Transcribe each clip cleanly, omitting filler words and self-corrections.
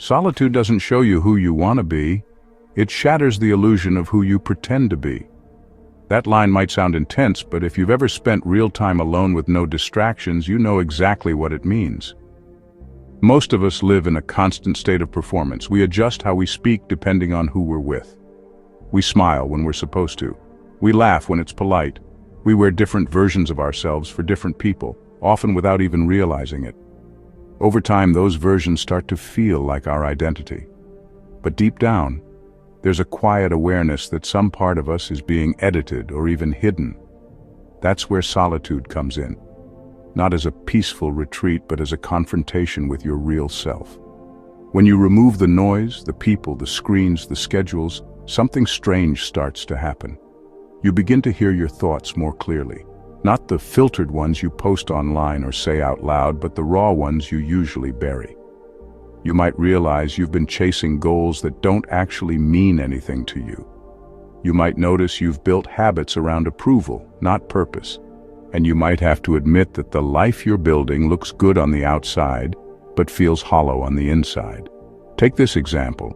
Solitude doesn't show you who you want to be. It shatters the illusion of who you pretend to be. That line might sound intense, but if you've ever spent real time alone with no distractions, you know exactly what it means. Most of us live in a constant state of performance. We adjust how we speak depending on who we're with. We smile when we're supposed to. We laugh when it's polite. We wear different versions of ourselves for different people, often without even realizing it. Over time, those versions start to feel like our identity. But deep down, there's a quiet awareness that some part of us is being edited or even hidden. That's where solitude comes in. Not as a peaceful retreat, but as a confrontation with your real self. When you remove the noise, the people, the screens, the schedules, something strange starts to happen. You begin to hear your thoughts more clearly. Not the filtered ones you post online or say out loud, but the raw ones you usually bury. You might realize you've been chasing goals that don't actually mean anything to you. You might notice you've built habits around approval, not purpose. And you might have to admit that the life you're building looks good on the outside, but feels hollow on the inside. Take this example.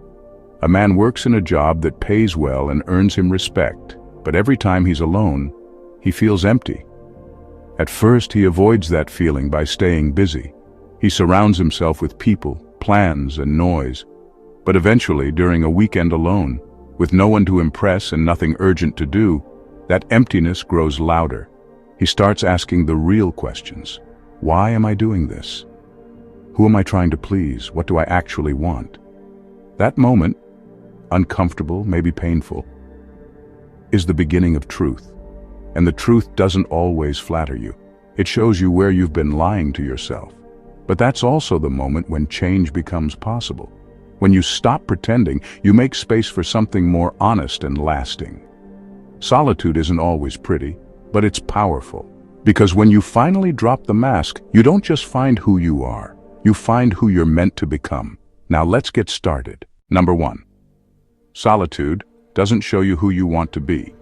A man works in a job that pays well and earns him respect, but every time he's alone, he feels empty. At first, he avoids that feeling by staying busy. He surrounds himself with people, plans, and noise. But eventually, during a weekend alone, with no one to impress and nothing urgent to do, that emptiness grows louder. He starts asking the real questions. Why am I doing this? Who am I trying to please? What do I actually want? That moment, uncomfortable, maybe painful, is the beginning of truth. And the truth doesn't always flatter you. It shows you where you've been lying to yourself. But that's also the moment when change becomes possible. When you stop pretending, you make space for something more honest and lasting. Solitude isn't always pretty, but it's powerful. Because when you finally drop the mask, you don't just find who you are, you find who you're meant to become. Now let's get started. Number 1. Solitude doesn't show you who you want to be.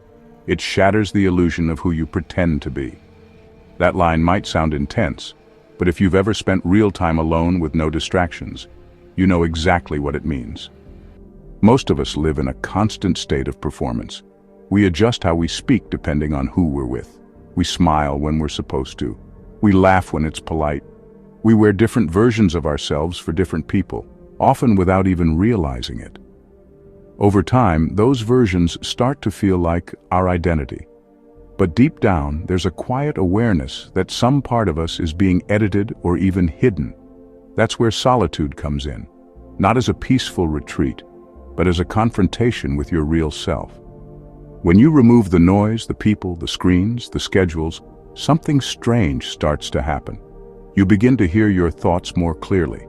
It shatters the illusion of who you pretend to be. That line might sound intense, but if you've ever spent real time alone with no distractions, you know exactly what it means. Most of us live in a constant state of performance. We adjust how we speak depending on who we're with. We smile when we're supposed to. We laugh when it's polite. We wear different versions of ourselves for different people, often without even realizing it. Over time, those versions start to feel like our identity. But deep down, there's a quiet awareness that some part of us is being edited or even hidden. That's where solitude comes in, not as a peaceful retreat, but as a confrontation with your real self. When you remove the noise, the people, the screens, the schedules, something strange starts to happen. You begin to hear your thoughts more clearly.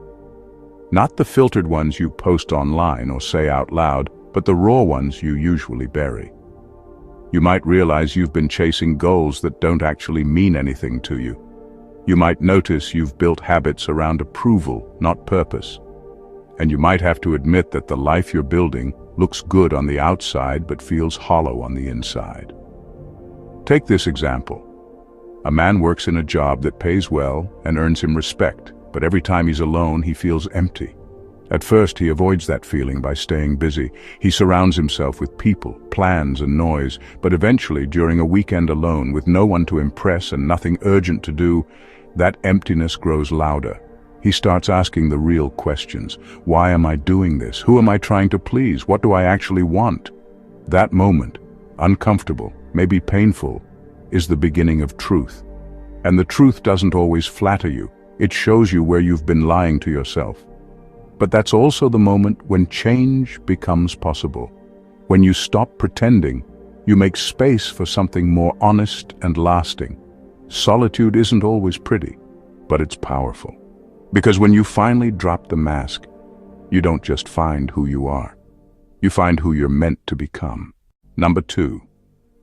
Not the filtered ones you post online or say out loud, but the raw ones you usually bury. You might realize you've been chasing goals that don't actually mean anything to you. You might notice you've built habits around approval, not purpose. And you might have to admit that the life you're building looks good on the outside but feels hollow on the inside. Take this example. A man works in a job that pays well and earns him respect, but every time he's alone, he feels empty. At first, he avoids that feeling by staying busy. He surrounds himself with people, plans, and noise, but eventually, during a weekend alone, with no one to impress and nothing urgent to do, that emptiness grows louder. He starts asking the real questions. Why am I doing this? Who am I trying to please? What do I actually want? That moment, uncomfortable, maybe painful, is the beginning of truth. And the truth doesn't always flatter you. It shows you where you've been lying to yourself. But that's also the moment when change becomes possible. When you stop pretending, you make space for something more honest and lasting. Solitude isn't always pretty, but it's powerful. Because when you finally drop the mask, you don't just find who you are. You find who you're meant to become. Number 2.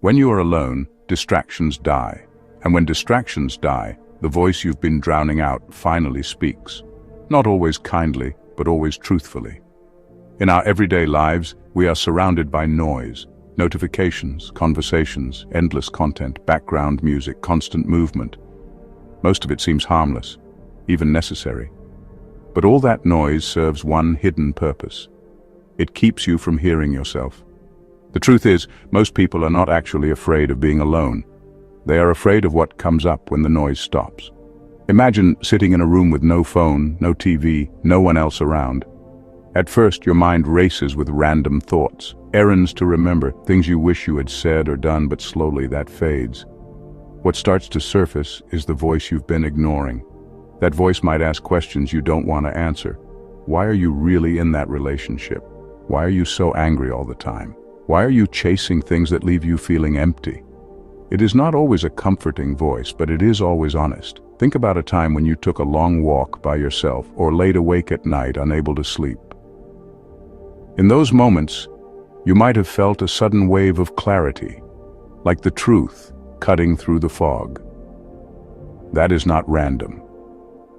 When you are alone, distractions die. And when distractions die, the voice you've been drowning out finally speaks. Not always kindly, but always truthfully. In our everyday lives, we are surrounded by noise, notifications, conversations, endless content, background music, constant movement. Most of it seems harmless, even necessary. But all that noise serves one hidden purpose. It keeps you from hearing yourself. The truth is, most people are not actually afraid of being alone. They are afraid of what comes up when the noise stops. Imagine sitting in a room with no phone, no TV, no one else around. At first, your mind races with random thoughts, errands to remember, things you wish you had said or done, but slowly that fades. What starts to surface is the voice you've been ignoring. That voice might ask questions you don't want to answer. Why are you really in that relationship? Why are you so angry all the time? Why are you chasing things that leave you feeling empty? It is not always a comforting voice, but it is always honest. Think about a time when you took a long walk by yourself or laid awake at night unable to sleep. In those moments, you might have felt a sudden wave of clarity, like the truth cutting through the fog. That is not random.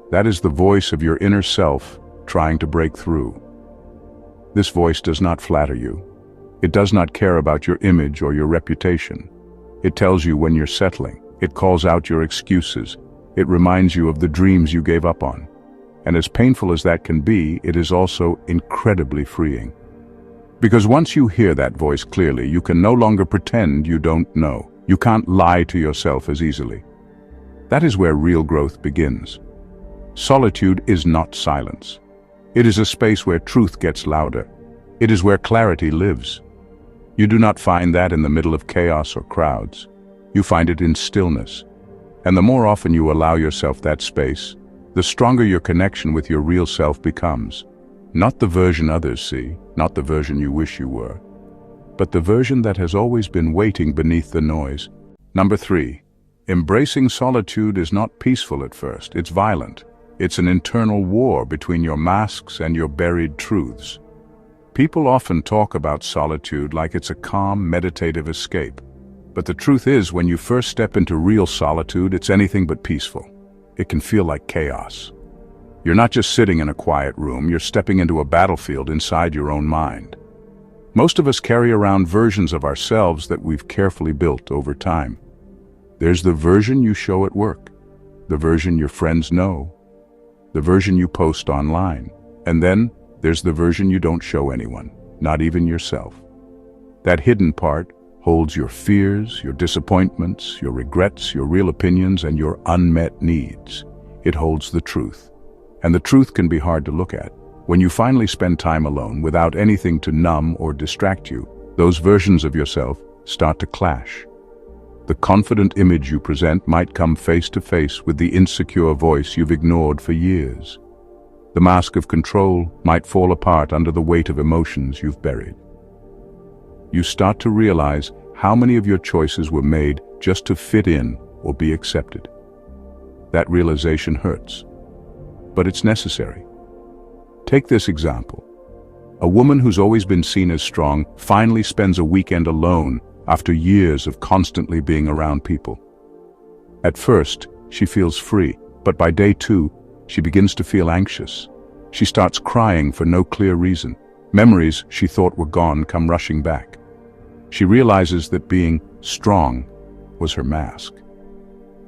That is the voice of your inner self trying to break through. This voice does not flatter you. It does not care about your image or your reputation. It tells you when you're settling. It calls out your excuses. It reminds you of the dreams you gave up on. And as painful as that can be, it is also incredibly freeing. Because once you hear that voice clearly, you can no longer pretend you don't know. You can't lie to yourself as easily. That is where real growth begins. Solitude is not silence. It is a space where truth gets louder. It is where clarity lives. You do not find that in the middle of chaos or crowds. You find it in stillness. And the more often you allow yourself that space, the stronger your connection with your real self becomes. Not the version others see, not the version you wish you were, but the version that has always been waiting beneath the noise. Number 3. Embracing solitude is not peaceful at first, it's violent. It's an internal war between your masks and your buried truths. People often talk about solitude like it's a calm, meditative escape. But the truth is, when you first step into real solitude, it's anything but peaceful. It can feel like chaos. You're not just sitting in a quiet room, you're stepping into a battlefield inside your own mind. Most of us carry around versions of ourselves that we've carefully built over time. There's the version you show at work, the version your friends know, the version you post online, and then there's the version you don't show anyone, not even yourself. That hidden part holds your fears, your disappointments, your regrets, your real opinions, and your unmet needs. It holds the truth. And the truth can be hard to look at. When you finally spend time alone without anything to numb or distract you, those versions of yourself start to clash. The confident image you present might come face to face with the insecure voice you've ignored for years. The mask of control might fall apart under the weight of emotions you've buried. You start to realize how many of your choices were made just to fit in or be accepted. That realization hurts, but it's necessary. Take this example. A woman who's always been seen as strong finally spends a weekend alone after years of constantly being around people. At first, she feels free, but by day 2, she begins to feel anxious. She starts crying for no clear reason. Memories she thought were gone come rushing back. She realizes that being strong was her mask.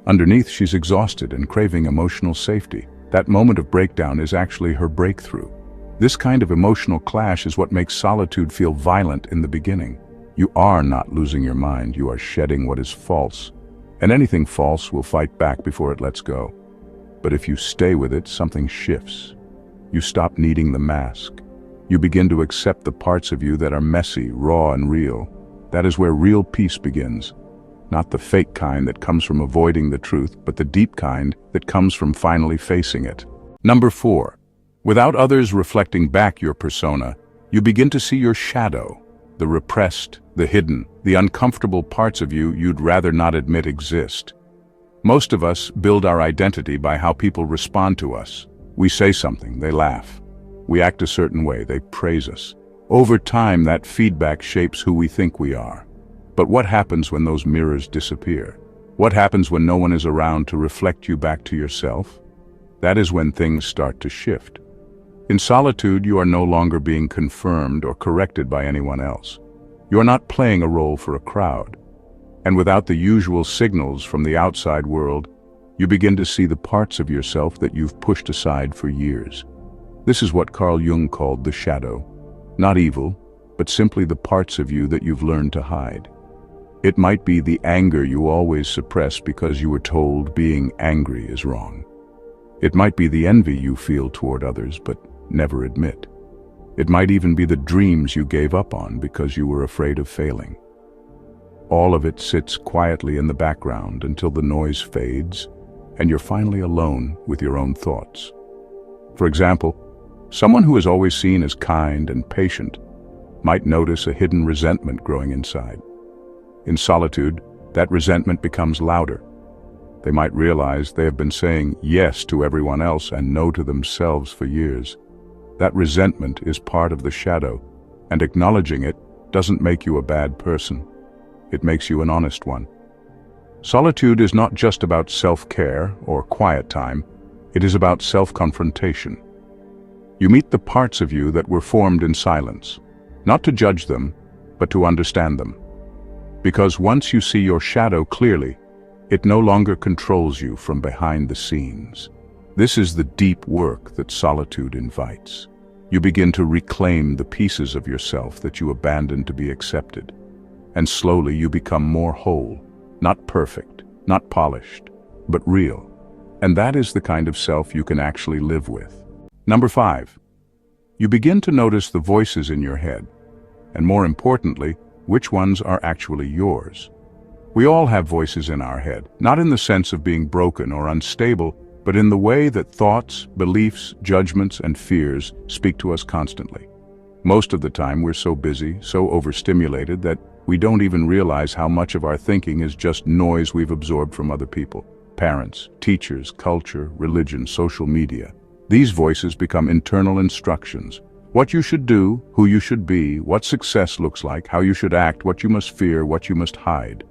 Underneath, she's exhausted and craving emotional safety. That moment of breakdown is actually her breakthrough. This kind of emotional clash is what makes solitude feel violent in the beginning. You are not losing your mind, you are shedding what is false. And anything false will fight back before it lets go. But if you stay with it, something shifts. You stop needing the mask. You begin to accept the parts of you that are messy, raw, and real. That is where real peace begins. Not the fake kind that comes from avoiding the truth, but the deep kind that comes from finally facing it. Number 4. Without others reflecting back your persona, you begin to see your shadow, the repressed, the hidden, the uncomfortable parts of you you'd rather not admit exist. Most of us build our identity by how people respond to us. We say something, they laugh. We act a certain way, they praise us. Over time, that feedback shapes who we think we are. But what happens when those mirrors disappear? What happens when no one is around to reflect you back to yourself? That is when things start to shift. In solitude, you are no longer being confirmed or corrected by anyone else. You are not playing a role for a crowd. And without the usual signals from the outside world, you begin to see the parts of yourself that you've pushed aside for years. This is what Carl Jung called the shadow. Not evil, but simply the parts of you that you've learned to hide. It might be the anger you always suppress because you were told being angry is wrong. It might be the envy you feel toward others but never admit. It might even be the dreams you gave up on because you were afraid of failing. All of it sits quietly in the background until the noise fades and you're finally alone with your own thoughts. For example, someone who is always seen as kind and patient might notice a hidden resentment growing inside. In solitude, that resentment becomes louder. They might realize they have been saying yes to everyone else and no to themselves for years. That resentment is part of the shadow, and acknowledging it doesn't make you a bad person. It makes you an honest one. Solitude is not just about self-care or quiet time. It is about self-confrontation. You meet the parts of you that were formed in silence, not to judge them, but to understand them. Because once you see your shadow clearly, it no longer controls you from behind the scenes. This is the deep work that solitude invites. You begin to reclaim the pieces of yourself that you abandoned to be accepted. And slowly you become more whole, not perfect, not polished, but real. And that is the kind of self you can actually live with. Number 5. You begin to notice the voices in your head, and more importantly, which ones are actually yours. We all have voices in our head, not in the sense of being broken or unstable, but in the way that thoughts, beliefs, judgments, and fears speak to us constantly. Most of the time we're so busy, so overstimulated that we don't even realize how much of our thinking is just noise we've absorbed from other people. Parents, teachers, culture, religion, social media. These voices become internal instructions. What you should do, who you should be, what success looks like, how you should act, what you must fear, what you must hide.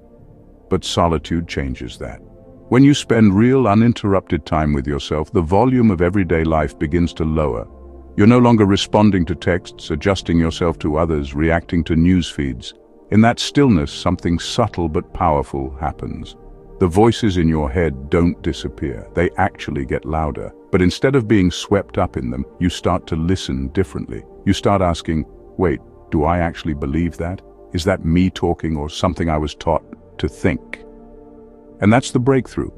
But solitude changes that. When you spend real, uninterrupted time with yourself, the volume of everyday life begins to lower. You're no longer responding to texts, adjusting yourself to others, reacting to news feeds. In that stillness, something subtle but powerful happens. The voices in your head don't disappear. They actually get louder. But instead of being swept up in them, you start to listen differently. You start asking, wait, do I actually believe that? Is that me talking or something I was taught to think? And that's the breakthrough.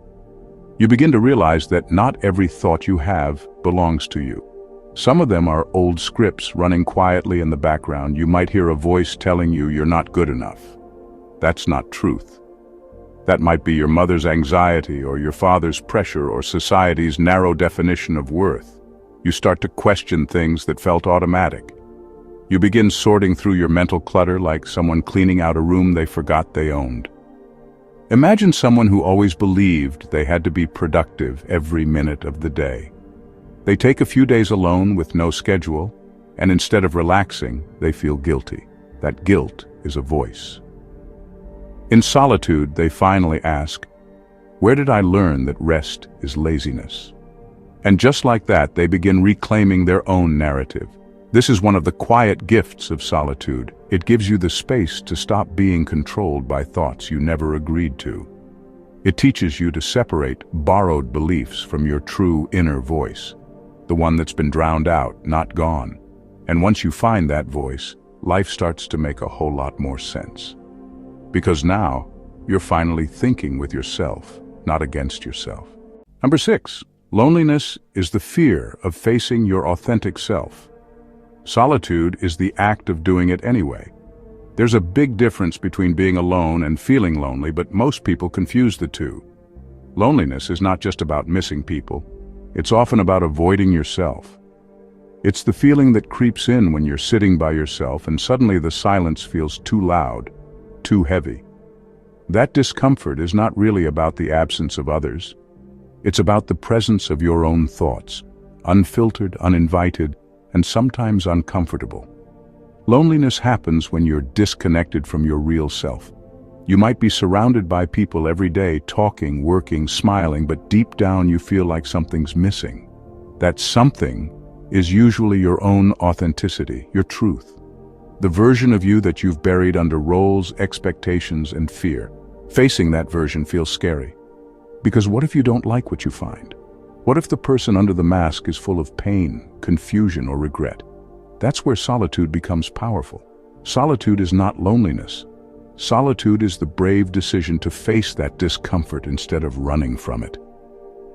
You begin to realize that not every thought you have belongs to you. Some of them are old scripts running quietly in the background. You might hear a voice telling you you're not good enough. That's not truth. That might be your mother's anxiety or your father's pressure or society's narrow definition of worth. You start to question things that felt automatic. You begin sorting through your mental clutter like someone cleaning out a room they forgot they owned. Imagine someone who always believed they had to be productive every minute of the day. They take a few days alone with no schedule, and instead of relaxing, they feel guilty. That guilt is a voice. In solitude, they finally ask, where did I learn that rest is laziness? And just like that, they begin reclaiming their own narrative. This is one of the quiet gifts of solitude. It gives you the space to stop being controlled by thoughts you never agreed to. It teaches you to separate borrowed beliefs from your true inner voice, the one that's been drowned out, not gone. And once you find that voice, life starts to make a whole lot more sense. Because now, you're finally thinking with yourself, not against yourself. Number 6, loneliness is the fear of facing your authentic self. Solitude is the act of doing it anyway. There's a big difference between being alone and feeling lonely, but most people confuse the two. Loneliness is not just about missing people. It's often about avoiding yourself. It's the feeling that creeps in when you're sitting by yourself and suddenly the silence feels too loud, too heavy. That discomfort is not really about the absence of others. It's about the presence of your own thoughts, unfiltered, uninvited, and sometimes uncomfortable. Loneliness happens when you're disconnected from your real self. You might be surrounded by people every day, talking, working, smiling, but deep down you feel like something's missing. That something is usually your own authenticity, your truth. The version of you that you've buried under roles, expectations, and fear. Facing that version feels scary. Because what if you don't like what you find? What if the person under the mask is full of pain, confusion, or regret? That's where solitude becomes powerful. Solitude is not loneliness. Solitude is the brave decision to face that discomfort instead of running from it.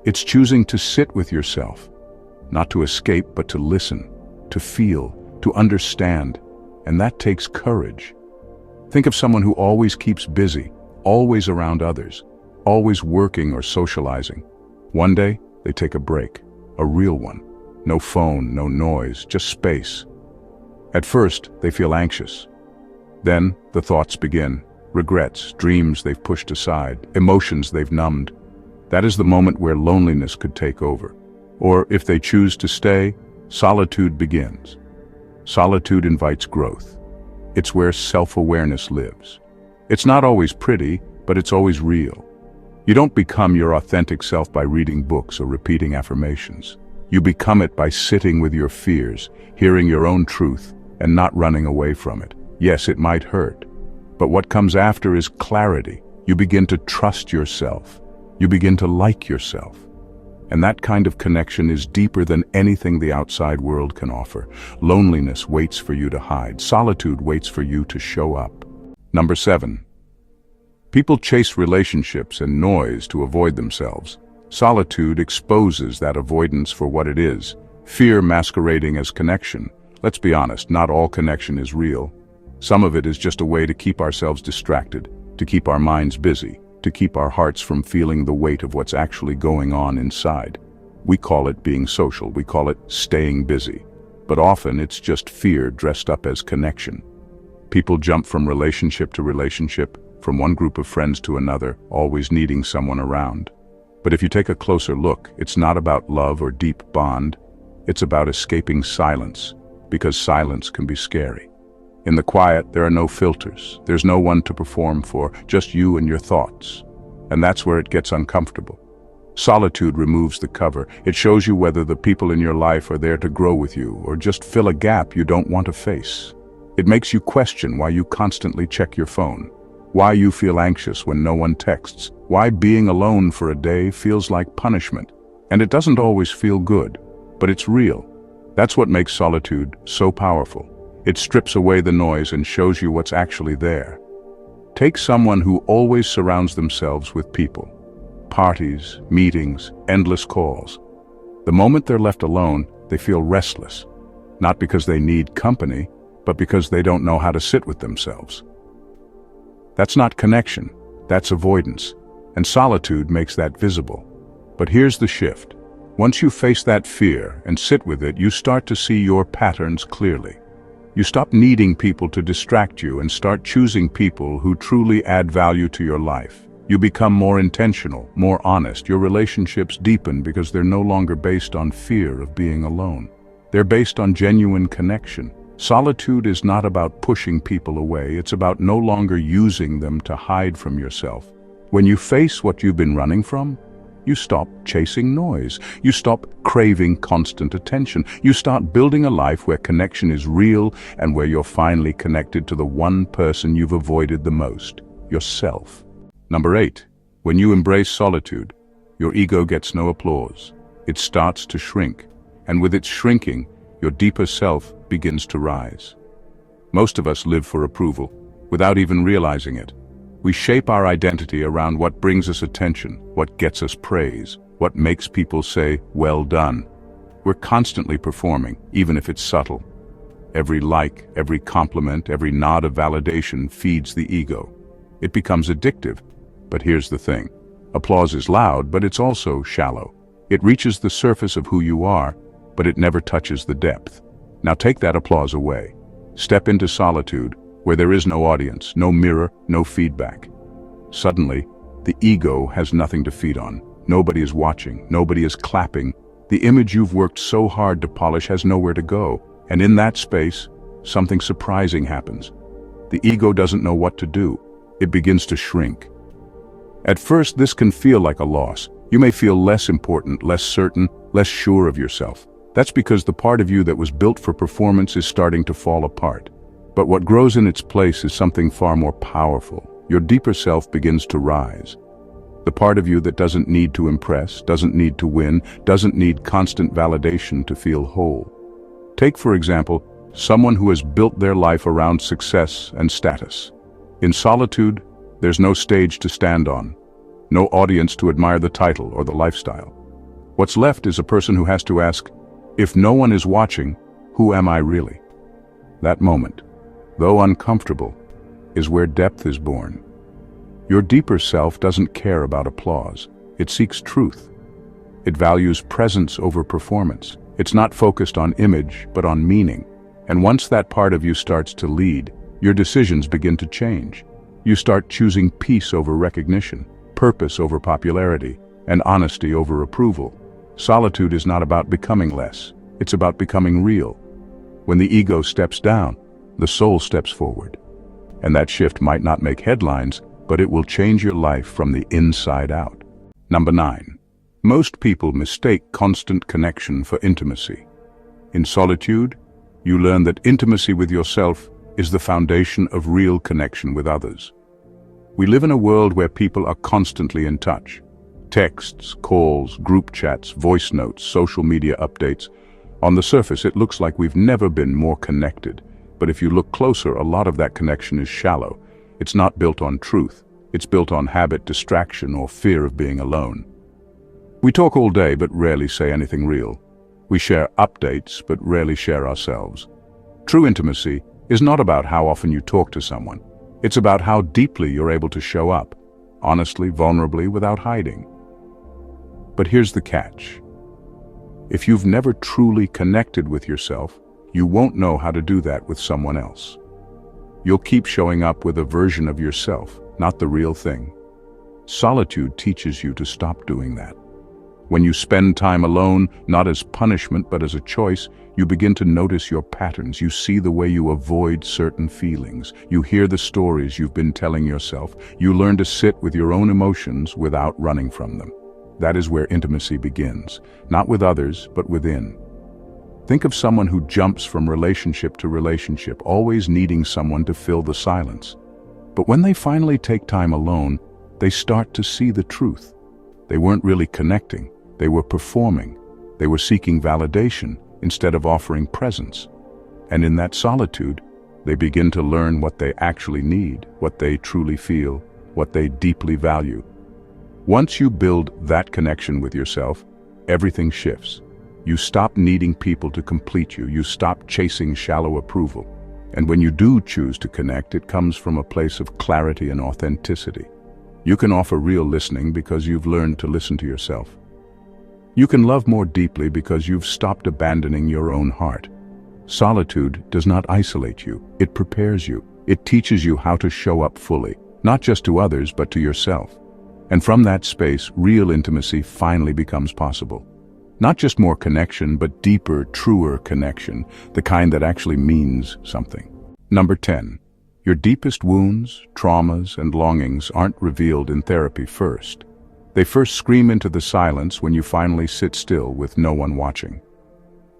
It's choosing to sit with yourself, not to escape, but to listen, to feel, to understand, and that takes courage. Think of someone who always keeps busy, always around others, always working or socializing. One day, they take a break, a real one. No phone, no noise, just space. At first, they feel anxious. Then, the thoughts begin. Regrets, dreams they've pushed aside, emotions they've numbed. That is the moment where loneliness could take over. Or, if they choose to stay, solitude begins. Solitude invites growth. It's where self-awareness lives. It's not always pretty, but it's always real. You don't become your authentic self by reading books or repeating affirmations. You become it by sitting with your fears, hearing your own truth, and not running away from it. Yes, it might hurt, but what comes after is clarity. You begin to trust yourself. You begin to like yourself. And that kind of connection is deeper than anything the outside world can offer. Loneliness waits for you to hide. Solitude waits for you to show up. Number 7. People chase relationships and noise to avoid themselves. Solitude exposes that avoidance for what it is, fear masquerading as connection. Let's be honest, not all connection is real. Some of it is just a way to keep ourselves distracted, to keep our minds busy, to keep our hearts from feeling the weight of what's actually going on inside. We call it being social, we call it staying busy. But often it's just fear dressed up as connection. People jump from relationship to relationship, from one group of friends to another, always needing someone around. But if you take a closer look, it's not about love or deep bond. It's about escaping silence, because silence can be scary. In the quiet, there are no filters. There's no one to perform for, just you and your thoughts. And that's where it gets uncomfortable. Solitude removes the cover. It shows you whether the people in your life are there to grow with you or just fill a gap you don't want to face. It makes you question why you constantly check your phone, why you feel anxious when no one texts, why being alone for a day feels like punishment. And it doesn't always feel good, but it's real. That's what makes solitude so powerful. It strips away the noise and shows you what's actually there. Take someone who always surrounds themselves with people. Parties, meetings, endless calls. The moment they're left alone, they feel restless. Not because they need company, but because they don't know how to sit with themselves. That's not connection, that's avoidance. And solitude makes that visible. But here's the shift. Once you face that fear and sit with it, you start to see your patterns clearly. You stop needing people to distract you and start choosing people who truly add value to your life. You become more intentional, more honest. Your relationships deepen because they're no longer based on fear of being alone. They're based on genuine connection. Solitude is not about pushing people away. It's about no longer using them to hide from yourself. When you face what you've been running from, you stop chasing noise. You stop craving constant attention. You start building a life where connection is real and where you're finally connected to the one person you've avoided the most, yourself. Number 8. When you embrace solitude, your ego gets no applause. It starts to shrink, and with its shrinking, your deeper self begins to rise. Most of us live for approval, without even realizing it. We shape our identity around what brings us attention, what gets us praise, what makes people say, "Well done." We're constantly performing, even if it's subtle. Every like, every compliment, every nod of validation feeds the ego. It becomes addictive. But here's the thing. Applause is loud, but it's also shallow. It reaches the surface of who you are, but it never touches the depth. Now take that applause away. Step into solitude, where there is no audience, no mirror, no feedback. Suddenly, the ego has nothing to feed on. Nobody is watching, nobody is clapping. The image you've worked so hard to polish has nowhere to go. And in that space, something surprising happens. The ego doesn't know what to do. It begins to shrink. At first, this can feel like a loss. You may feel less important, less certain, less sure of yourself. That's because the part of you that was built for performance is starting to fall apart. But what grows in its place is something far more powerful. Your deeper self begins to rise. The part of you that doesn't need to impress, doesn't need to win, doesn't need constant validation to feel whole. Take, for example, someone who has built their life around success and status. In solitude, there's no stage to stand on, no audience to admire the title or the lifestyle. What's left is a person who has to ask, if no one is watching, who am I really? That moment, though uncomfortable, is where depth is born. Your deeper self doesn't care about applause. It seeks truth. It values presence over performance. It's not focused on image, but on meaning. And once that part of you starts to lead, your decisions begin to change. You start choosing peace over recognition, purpose over popularity, and honesty over approval. Solitude is not about becoming less. It's about becoming real. When the ego steps down, the soul steps forward. And that shift might not make headlines, but it will change your life from the inside out. Number 9. Most people mistake constant connection for intimacy. In solitude, you learn that intimacy with yourself is the foundation of real connection with others. We live in a world where people are constantly in touch. Texts, calls, group chats, voice notes, social media updates. On the surface, it looks like we've never been more connected. But if you look closer, a lot of that connection is shallow. It's not built on truth. It's built on habit, distraction, or fear of being alone. We talk all day, but rarely say anything real. We share updates, but rarely share ourselves. True intimacy is not about how often you talk to someone. It's about how deeply you're able to show up, honestly, vulnerably, without hiding. But here's the catch. If you've never truly connected with yourself, you won't know how to do that with someone else. You'll keep showing up with a version of yourself, not the real thing. Solitude teaches you to stop doing that. When you spend time alone, not as punishment but as a choice, you begin to notice your patterns. You see the way you avoid certain feelings. You hear the stories you've been telling yourself. You learn to sit with your own emotions without running from them. That is where intimacy begins, not with others, but within. Think of someone who jumps from relationship to relationship, always needing someone to fill the silence. But when they finally take time alone, they start to see the truth. They weren't really connecting. They were performing. They were seeking validation instead of offering presence. And in that solitude, they begin to learn what they actually need, what they truly feel, what they deeply value. Once you build that connection with yourself, everything shifts. You stop needing people to complete you. You stop chasing shallow approval. And when you do choose to connect, it comes from a place of clarity and authenticity. You can offer real listening because you've learned to listen to yourself. You can love more deeply because you've stopped abandoning your own heart. Solitude does not isolate you. It prepares you. It teaches you how to show up fully, not just to others, but to yourself. And from that space, real intimacy finally becomes possible. Not just more connection, but deeper, truer connection, the kind that actually means something. Number 10. Your deepest wounds, traumas, and longings aren't revealed in therapy first. They first scream into the silence when you finally sit still with no one watching.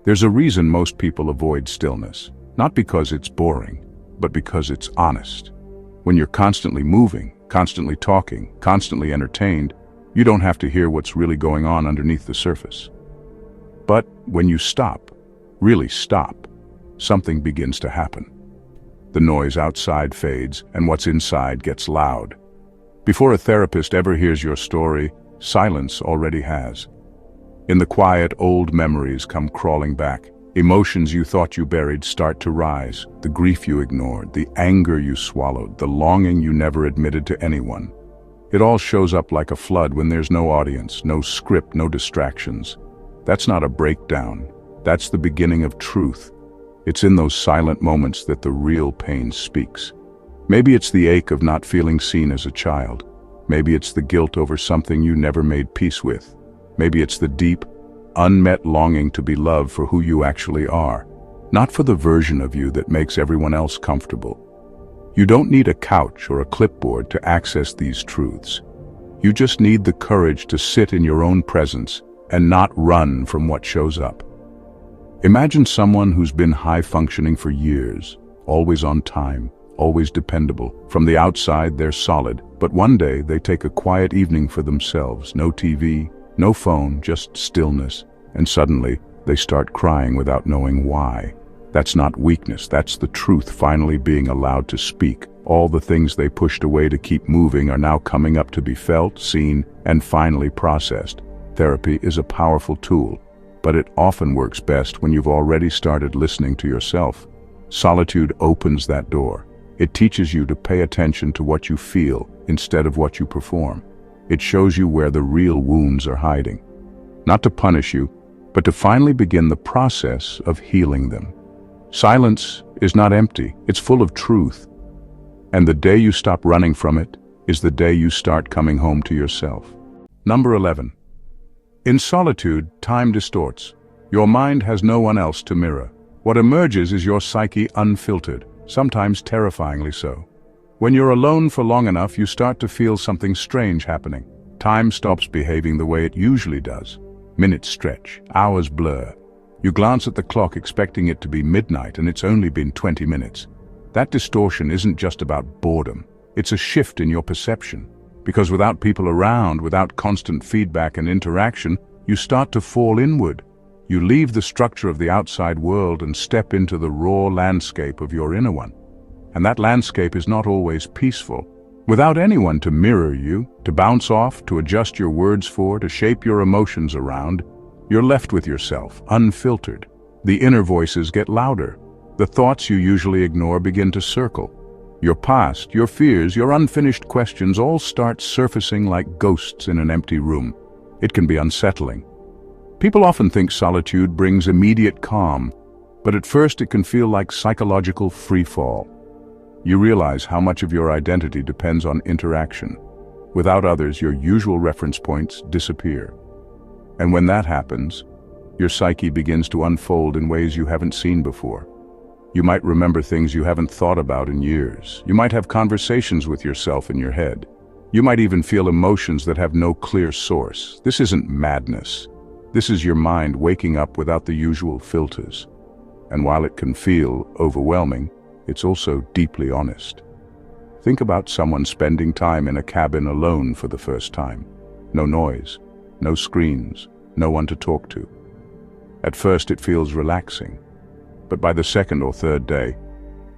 There's a reason most people avoid stillness, not because it's boring, but because it's honest. When you're constantly moving, constantly talking, constantly entertained, you don't have to hear what's really going on underneath the surface. But when you stop, really stop, something begins to happen. The noise outside fades, and what's inside gets loud. Before a therapist ever hears your story, silence already has. In the quiet, old memories come crawling back. Emotions you thought you buried start to rise. The grief you ignored, the anger you swallowed, the longing you never admitted to anyone. It all shows up like a flood when there's no audience, no script, no distractions. That's not a breakdown. That's the beginning of truth. It's in those silent moments that the real pain speaks. Maybe it's the ache of not feeling seen as a child. Maybe it's the guilt over something you never made peace with. Maybe it's the deep, unmet longing to be loved for who you actually are, not for the version of you that makes everyone else comfortable. You don't need a couch or a clipboard to access these truths. You just need the courage to sit in your own presence and not run from what shows up. Imagine someone who's been high-functioning for years, always on time, always dependable. From the outside, they're solid, but one day they take a quiet evening for themselves. No TV, no phone, just stillness. And suddenly, they start crying without knowing why. That's not weakness, that's the truth finally being allowed to speak. All the things they pushed away to keep moving are now coming up to be felt, seen, and finally processed. Therapy is a powerful tool, but it often works best when you've already started listening to yourself. Solitude opens that door. It teaches you to pay attention to what you feel instead of what you perform. It shows you where the real wounds are hiding. Not to punish you, but to finally begin the process of healing them. Silence is not empty, it's full of truth. And the day you stop running from it is the day you start coming home to yourself. Number 11. In solitude, time distorts. Your mind has no one else to mirror. What emerges is your psyche unfiltered, sometimes terrifyingly so. When you're alone for long enough, you start to feel something strange happening. Time stops behaving the way it usually does. Minutes stretch, hours blur. You glance at the clock expecting it to be midnight and it's only been 20 minutes. That distortion isn't just about boredom. It's a shift in your perception. Because without people around, without constant feedback and interaction, you start to fall inward. You leave the structure of the outside world and step into the raw landscape of your inner one. And that landscape is not always peaceful. Without anyone to mirror you, to bounce off, to adjust your words for, to shape your emotions around, you're left with yourself, unfiltered. The inner voices get louder. The thoughts you usually ignore begin to circle. Your past, your fears, your unfinished questions all start surfacing like ghosts in an empty room. It can be unsettling. People often think solitude brings immediate calm, but at first it can feel like psychological free-fall. You realize how much of your identity depends on interaction. Without others, your usual reference points disappear. And when that happens, your psyche begins to unfold in ways you haven't seen before. You might remember things you haven't thought about in years. You might have conversations with yourself in your head. You might even feel emotions that have no clear source. This isn't madness. This is your mind waking up without the usual filters. And while it can feel overwhelming, it's also deeply honest. Think about someone spending time in a cabin alone for the first time. No noise, no screens, no one to talk to. At first it feels relaxing, but by the second or third day,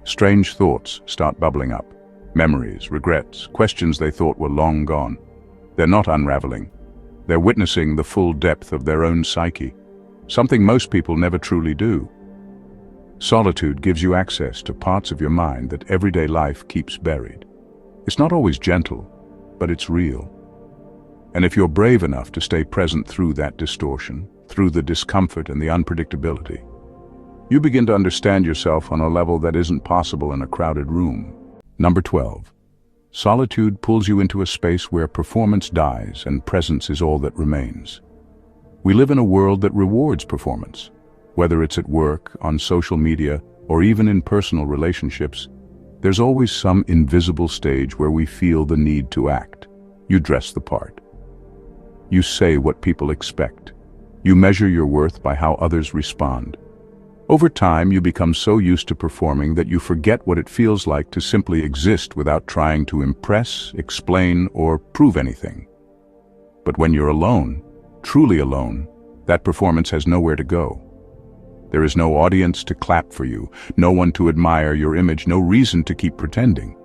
strange thoughts start bubbling up. Memories, regrets, questions they thought were long gone. They're not unraveling. They're witnessing the full depth of their own psyche, something most people never truly do. Solitude gives you access to parts of your mind that everyday life keeps buried. It's not always gentle, but it's real. And if you're brave enough to stay present through that distortion, through the discomfort and the unpredictability, you begin to understand yourself on a level that isn't possible in a crowded room. Number 12. Solitude pulls you into a space where performance dies and presence is all that remains. We live in a world that rewards performance. Whether it's at work, on social media, or even in personal relationships, there's always some invisible stage where we feel the need to act. You dress the part. You say what people expect. You measure your worth by how others respond. Over time, you become so used to performing that you forget what it feels like to simply exist without trying to impress, explain, or prove anything. But when you're alone, truly alone, that performance has nowhere to go. There is no audience to clap for you, no one to admire your image, no reason to keep pretending.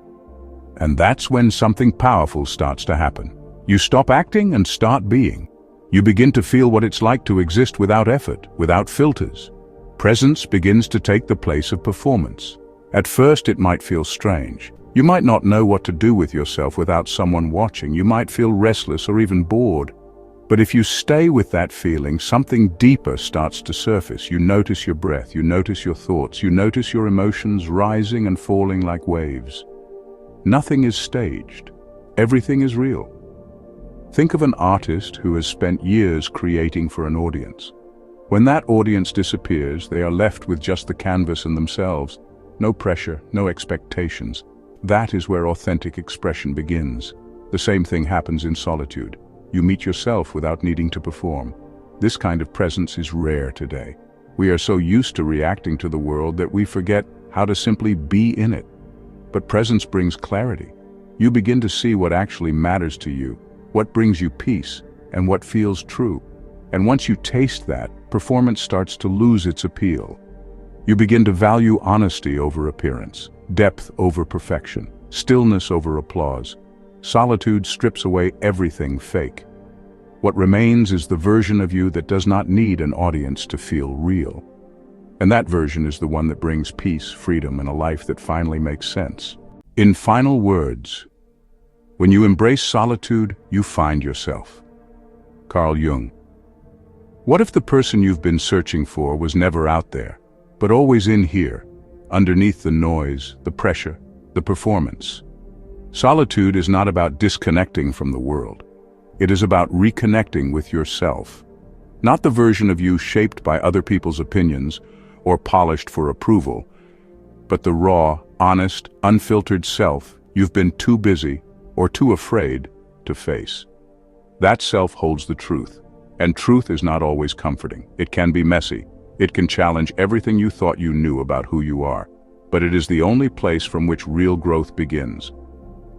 And that's when something powerful starts to happen. You stop acting and start being. You begin to feel what it's like to exist without effort, without filters. Presence begins to take the place of performance. At first it might feel strange. You might not know what to do with yourself without someone watching. You might feel restless or even bored. But if you stay with that feeling, something deeper starts to surface. You notice your breath, you notice your thoughts, you notice your emotions rising and falling like waves. Nothing is staged. Everything is real. Think of an artist who has spent years creating for an audience. When that audience disappears, they are left with just the canvas and themselves. No pressure, no expectations. That is where authentic expression begins. The same thing happens in solitude. You meet yourself without needing to perform. This kind of presence is rare today. We are so used to reacting to the world that we forget how to simply be in it. But presence brings clarity. You begin to see what actually matters to you, what brings you peace, and what feels true. And once you taste that, performance starts to lose its appeal. You begin to value honesty over appearance, depth over perfection, stillness over applause. Solitude strips away everything fake. What remains is the version of you that does not need an audience to feel real. And that version is the one that brings peace, freedom, and a life that finally makes sense. In final words, when you embrace solitude, you find yourself. Carl Jung. What if the person you've been searching for was never out there, but always in here, underneath the noise, the pressure, the performance? Solitude is not about disconnecting from the world. It is about reconnecting with yourself. Not the version of you shaped by other people's opinions or polished for approval, but the raw, honest, unfiltered self you've been too busy or too afraid to face. That self holds the truth, and truth is not always comforting. It can be messy. It can challenge everything you thought you knew about who you are, but it is the only place from which real growth begins.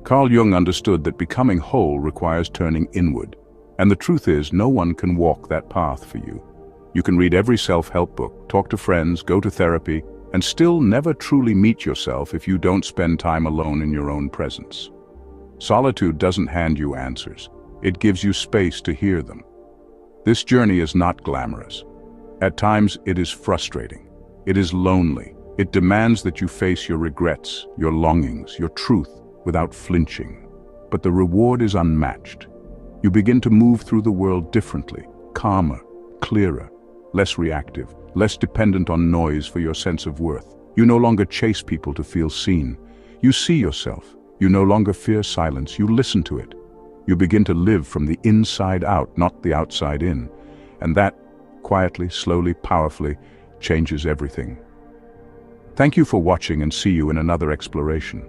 Carl Jung understood that becoming whole requires turning inward, and the truth is, no one can walk that path for you. You can read every self-help book, talk to friends, go to therapy, and still never truly meet yourself if you don't spend time alone in your own presence. Solitude doesn't hand you answers. It gives you space to hear them. This journey is not glamorous. At times, it is frustrating. It is lonely. It demands that you face your regrets, your longings, your truth without flinching. But the reward is unmatched. You begin to move through the world differently, calmer, clearer, less reactive, less dependent on noise for your sense of worth. You no longer chase people to feel seen. You see yourself. You no longer fear silence. You listen to it. You begin to live from the inside out, not the outside in. And that, quietly, slowly, powerfully, changes everything. Thank you for watching, and see you in another exploration.